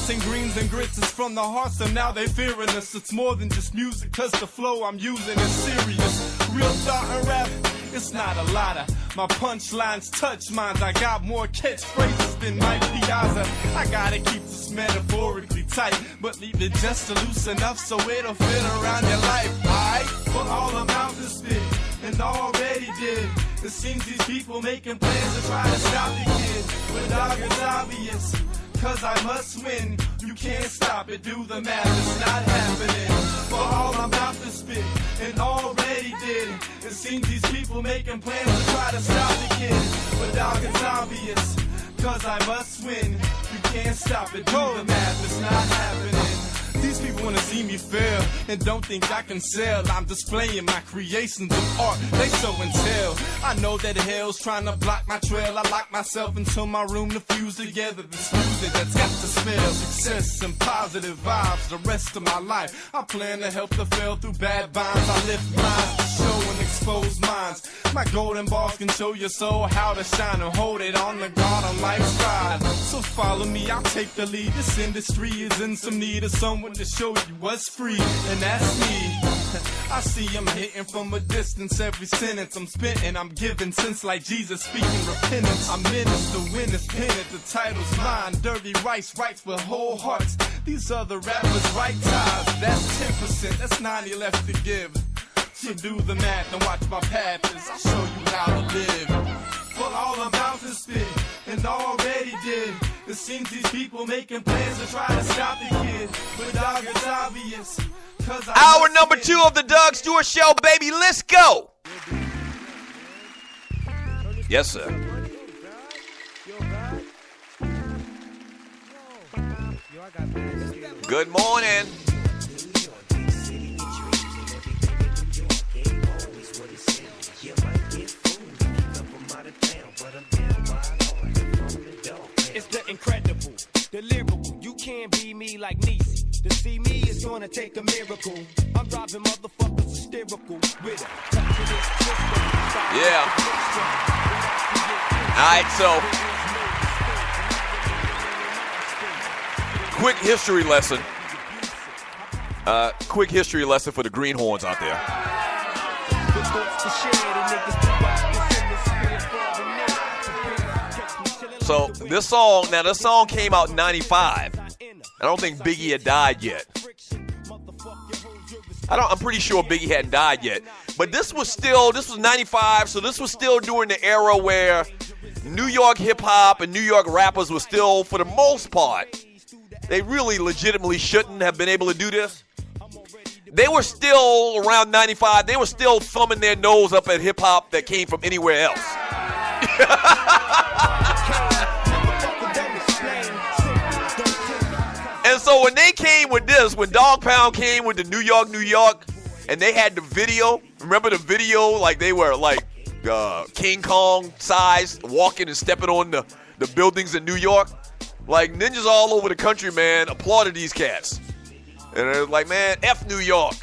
Passing greens and grits is from the heart, so now they fearing us. It's more than just music, cause the flow I'm using is serious. Real thought and rap, it's not a lotta. My punchlines touch minds. I got more catchphrases than Mike Piazza. I gotta keep this metaphorically tight, but leave it just loose enough so it'll fit around your life. Alright, for all I'm out to spit, and already did. It seems these people making plans to try to stop the kid. But dog, it's obvious, cause I must win. You can't stop it, do the math, it's not happening. For all I'm about to spit, and already did. It seems these people making plans to try to stop the kid. But dog, it's obvious, cause I must win. You can't stop it, do the math, it's not happening. These people wanna see me fail and don't think I can sell. I'm displaying my creations of art, they show and tell. I know that hell's trying to block my trail. I lock myself into my room to fuse together this music that's got to spell success and positive vibes the rest of my life. I plan to help the fail through bad vibes. I lift minds to show and expose minds. My golden balls can show your soul how to shine and hold it on the guard on life's ride. So follow me, I'll take the lead. This industry is in some need of someone to show you what's free, and that's me. I see I'm hitting from a distance. Every sentence I'm spitting, I'm giving sense like Jesus speaking repentance. I'm minister, witness, pen it, the title's mine. Dirty Rice writes with whole hearts. These other rappers write ties. That's 10%, that's 90 left to give. So do the math and watch my path as I show you how to live. For all I'm about to spit, and already did. It seems these people making plans to try to stop the kid. But dog, it's obvious. Hour number 2 of the Doug Stewart Show, baby. Let's go. Yes, sir. Good morning. It's the incredible, the lyrical. You can't be me like Niecy. To see me is gonna take a miracle. I'm driving motherfuckers hysterical with it. Yeah. All right, so quick history lesson. Quick history lesson for the greenhorns out there. So this song came out in 95. I don't think Biggie had died yet. I'm pretty sure Biggie hadn't died yet. But this was 95, so this was still during the era where New York hip-hop and New York rappers were still, for the most part, they really legitimately shouldn't have been able to do this. They were still, around 95, they were still thumbing their nose up at hip-hop that came from anywhere else. And so when they came with this, when Dog Pound came with the New York, and they had the video, remember the video, like they were like King Kong sized, walking and stepping on the buildings in New York? Like ninjas all over the country, man, applauded these cats. And it was like, man, F New York,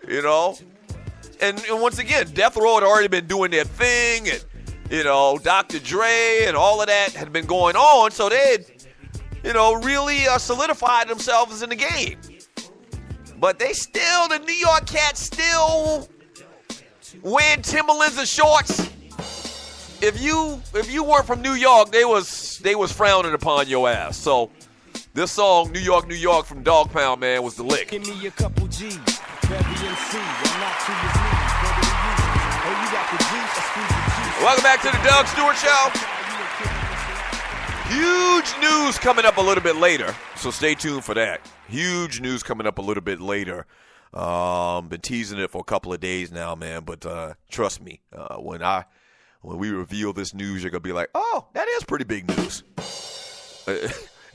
you know? And once again, Death Row had already been doing their thing, and, you know, Dr. Dre and all of that had been going on, so they had, you know, really solidified themselves in the game. But the New York cats still wearing Timberlands and shorts. If you weren't from New York, they was frowning upon your ass. So this song, New York from Dog Pound, man, was the lick. Give me a couple G's, Welcome back to the Doug Stewart Show. Huge news coming up a little bit later, so stay tuned for that. Huge news coming up a little bit later. Been teasing it for a couple of days now, man, but trust me, when we reveal this news, you're going to be like, oh, that is pretty big news.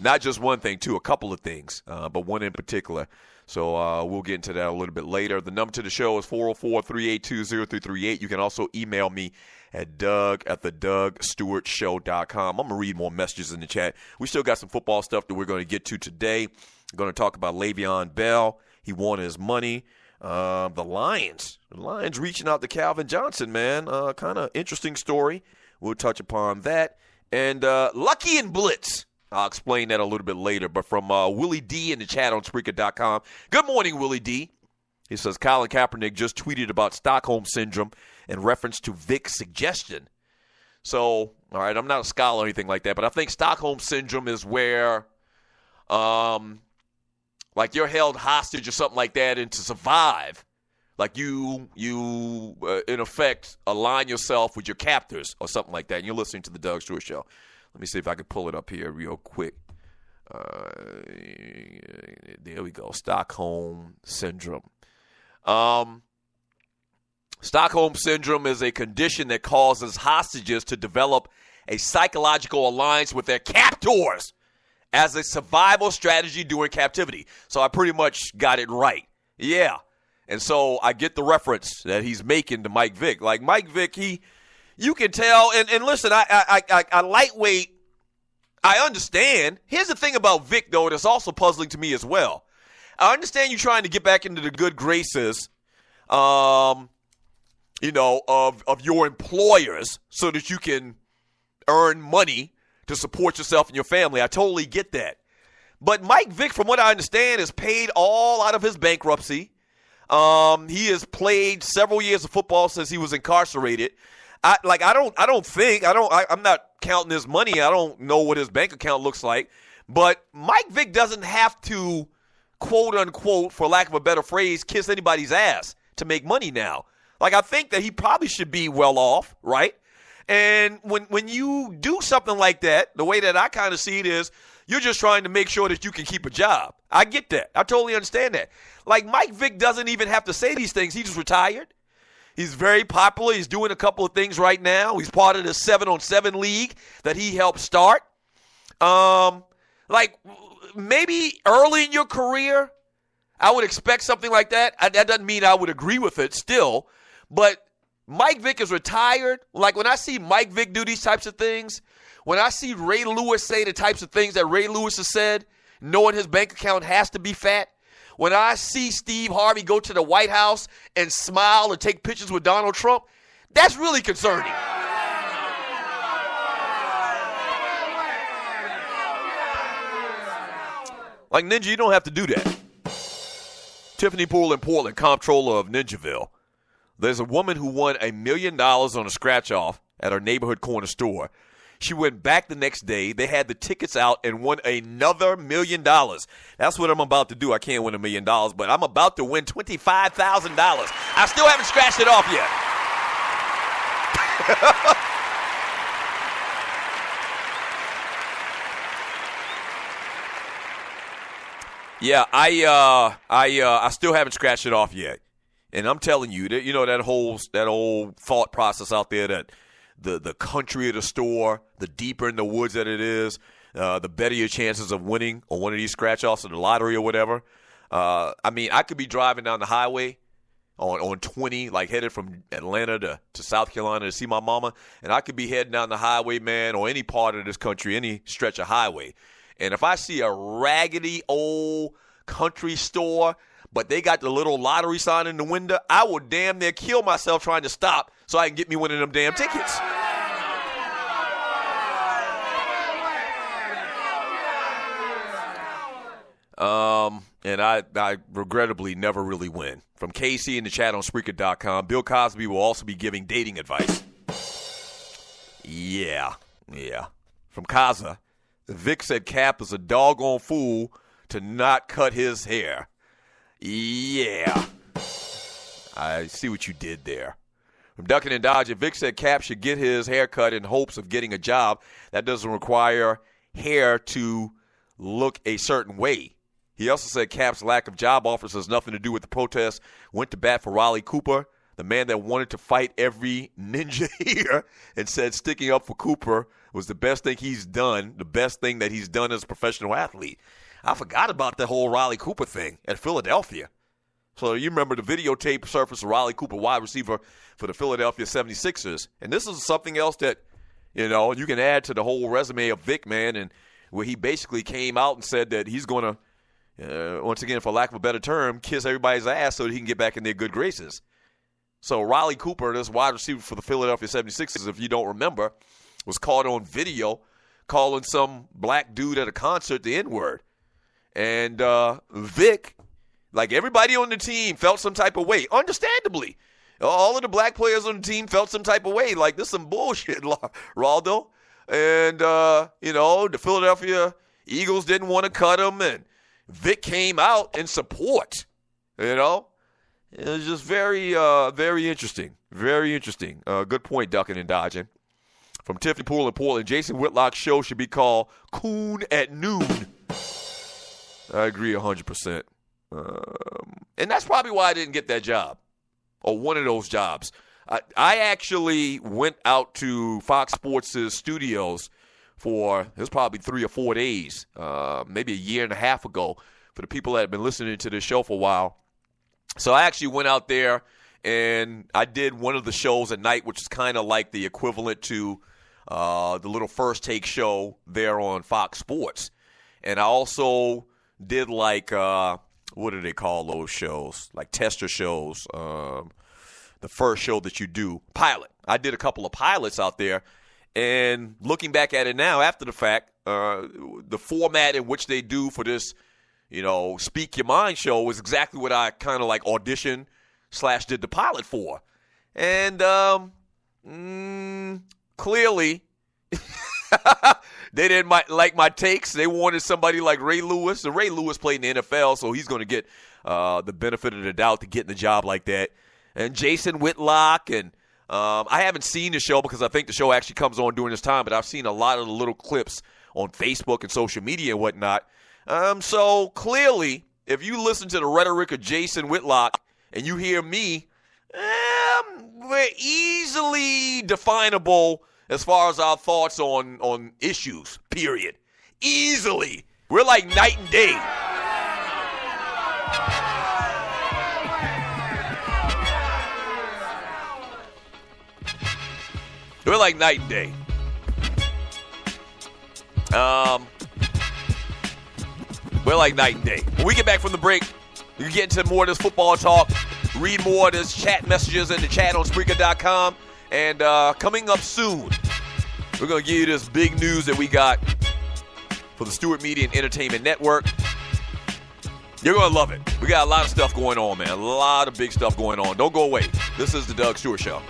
Not just one thing, too, a couple of things, but one in particular. So we'll get into that a little bit later. The number to the show is 404-382-0338. You can also email me at doug@thedougstewartshow.com. I'm going to read more messages in the chat. We still got some football stuff that we're going to get to today. We're going to talk about Leveon Bell. He wanted his money. The Lions reaching out to Calvin Johnson, man. Kind of interesting story. We'll touch upon that. And Lucky and Blitz. I'll explain that a little bit later. But from Willie D in the chat on Spreaker.com. Good morning, Willie D. He says, Colin Kaepernick just tweeted about Stockholm Syndrome in reference to Vick's suggestion. So, all right, I'm not a scholar or anything like that, but I think Stockholm Syndrome is where, like you're held hostage or something like that, and to survive, like you in effect, align yourself with your captors or something like that, and you're listening to the Doug Stewart Show. Let me see if I can pull it up here real quick. There we go, Stockholm Syndrome. Stockholm Syndrome is a condition that causes hostages to develop a psychological alliance with their captors as a survival strategy during captivity. So I pretty much got it right. Yeah. And so I get the reference that he's making to Mike Vick. Like Mike Vick, you can tell, and listen, I lightweight, I understand. Here's the thing about Vick, though, that's also puzzling to me as well. I understand you trying to get back into the good graces, of your employers so that you can earn money to support yourself and your family. I totally get that. But Mike Vick, from what I understand, is paid all out of his bankruptcy. He has played several years of football since he was incarcerated. I'm not counting his money. I don't know what his bank account looks like. But Mike Vick doesn't have to, quote unquote, for lack of a better phrase, kiss anybody's ass to make money now. Like, I think that he probably should be well off, right? And when you do something like that, the way that I kind of see it is you're just trying to make sure that you can keep a job. I get that. I totally understand that. Like, Mike Vick doesn't even have to say these things. He just retired. He's very popular. He's doing a couple of things right now. He's part of the 7-on-7 league that he helped start. Maybe early in your career, I would expect something like that. That doesn't mean I would agree with it still. But Mike Vick is retired. Like, when I see Mike Vick do these types of things, when I see Ray Lewis say the types of things that Ray Lewis has said, knowing his bank account has to be fat, when I see Steve Harvey go to the White House and smile and take pictures with Donald Trump, that's really concerning. Like, Ninja, you don't have to do that. Tiffany Poole in Portland, comptroller of Ninjaville. There's a woman who won $1 million on a scratch-off at her neighborhood corner store. She went back the next day. They had the tickets out and won another $1 million. That's what I'm about to do. I can't win $1 million, but I'm about to win $25,000. I still haven't scratched it off yet. Yeah, I still haven't scratched it off yet. And I'm telling you, that that whole thought process out there that the country of the store, the deeper in the woods that it is, the better your chances of winning on one of these scratch-offs of the lottery or whatever. I could be driving down the highway on 20, like headed from Atlanta to South Carolina to see my mama, and I could be heading down the highway, man, or any part of this country, any stretch of highway. And if I see a raggedy old country store, but they got the little lottery sign in the window, I will damn near kill myself trying to stop so I can get me one of them damn tickets. And I regrettably never really win. From KC in the chat on Spreaker.com, Bill Cosby will also be giving dating advice. Yeah. From Kaza, Vick said Cap is a doggone fool to not cut his hair. Yeah. I see what you did there. From Duckin' and Dodger, Vick said Cap should get his hair cut in hopes of getting a job. That doesn't require hair to look a certain way. He also said Cap's lack of job offers has nothing to do with the protest. Went to bat for Riley Cooper, the man that wanted to fight every ninja here, and said sticking up for Cooper was the best thing he's done, the best thing that he's done as a professional athlete. I forgot about the whole Riley Cooper thing at Philadelphia. So you remember the videotape surfaced of Riley Cooper, wide receiver for the Philadelphia 76ers. And this is something else that, you can add to the whole resume of Vick, man, and where he basically came out and said that he's going to, once again, for lack of a better term, kiss everybody's ass so that he can get back in their good graces. So Riley Cooper, this wide receiver for the Philadelphia 76ers, if you don't remember, was caught on video calling some black dude at a concert the N-word. And Vick, like everybody on the team, felt some type of way, understandably. All of the black players on the team felt some type of way, like this is some bullshit, Raldo. And, the Philadelphia Eagles didn't want to cut him, and Vick came out in support, It was just very, very interesting. Very interesting. Good point, ducking and dodging. From Tiffany Poole in Portland, Jason Whitlock's show should be called Coon at Noon. I agree 100%. And that's probably why I didn't get that job, or one of those jobs. I actually went out to Fox Sports' studios it was probably 3 or 4 days, maybe a year and a half ago, for the people that have been listening to this show for a while. So I actually went out there and I did one of the shows at night, which is kind of like the equivalent to the little First Take show there on Fox Sports. And I also did like, what do they call those shows? Like tester shows. The first show that you do, pilot. I did a couple of pilots out there. And looking back at it now after the fact, the format in which they do for this, Speak Your Mind show is exactly what I kind of like auditioned / did the pilot for. And clearly, they didn't like my takes. They wanted somebody like Ray Lewis. And Ray Lewis played in the NFL, so he's going to get the benefit of the doubt to get in a job like that. And Jason Whitlock, and I haven't seen the show because I think the show actually comes on during this time, but I've seen a lot of the little clips on Facebook and social media and whatnot. So clearly, if you listen to the rhetoric of Jason Whitlock and you hear me, we're easily definable as far as our thoughts on issues, period. Easily. We're like night and day. We're like night and day. We're like night and day. When we get back from the break, you can get into more of this football talk, read more of this chat messages in the chat on Spreaker.com. And coming up soon, we're going to give you this big news that we got for the Stewart Media and Entertainment Network. You're going to love it. We got a lot of stuff going on, man. A lot of big stuff going on. Don't go away. This is the Doug Stewart Show.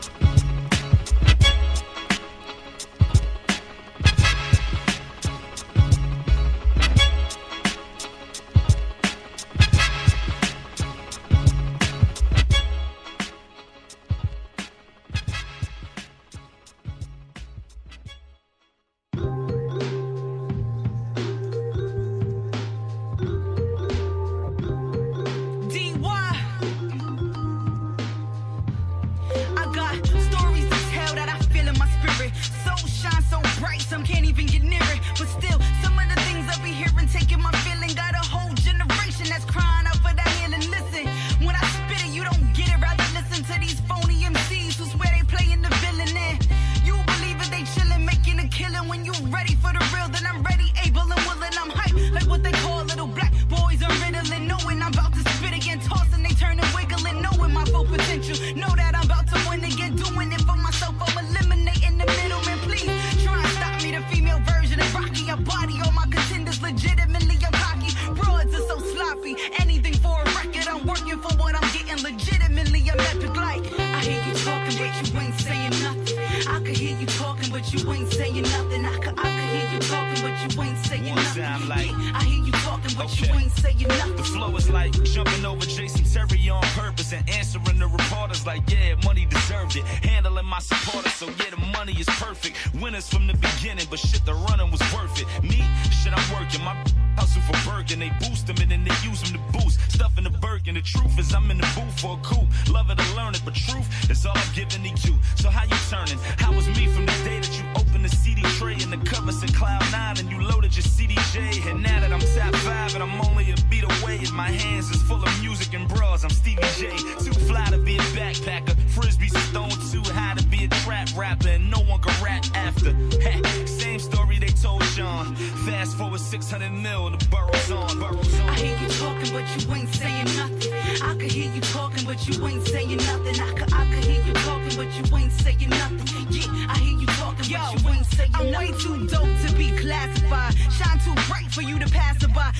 I could hear you talking, but you ain't saying nothing. Yeah, I hear you talking, Yo, I'm way too dope to be classified. Shine too bright for you to pass by.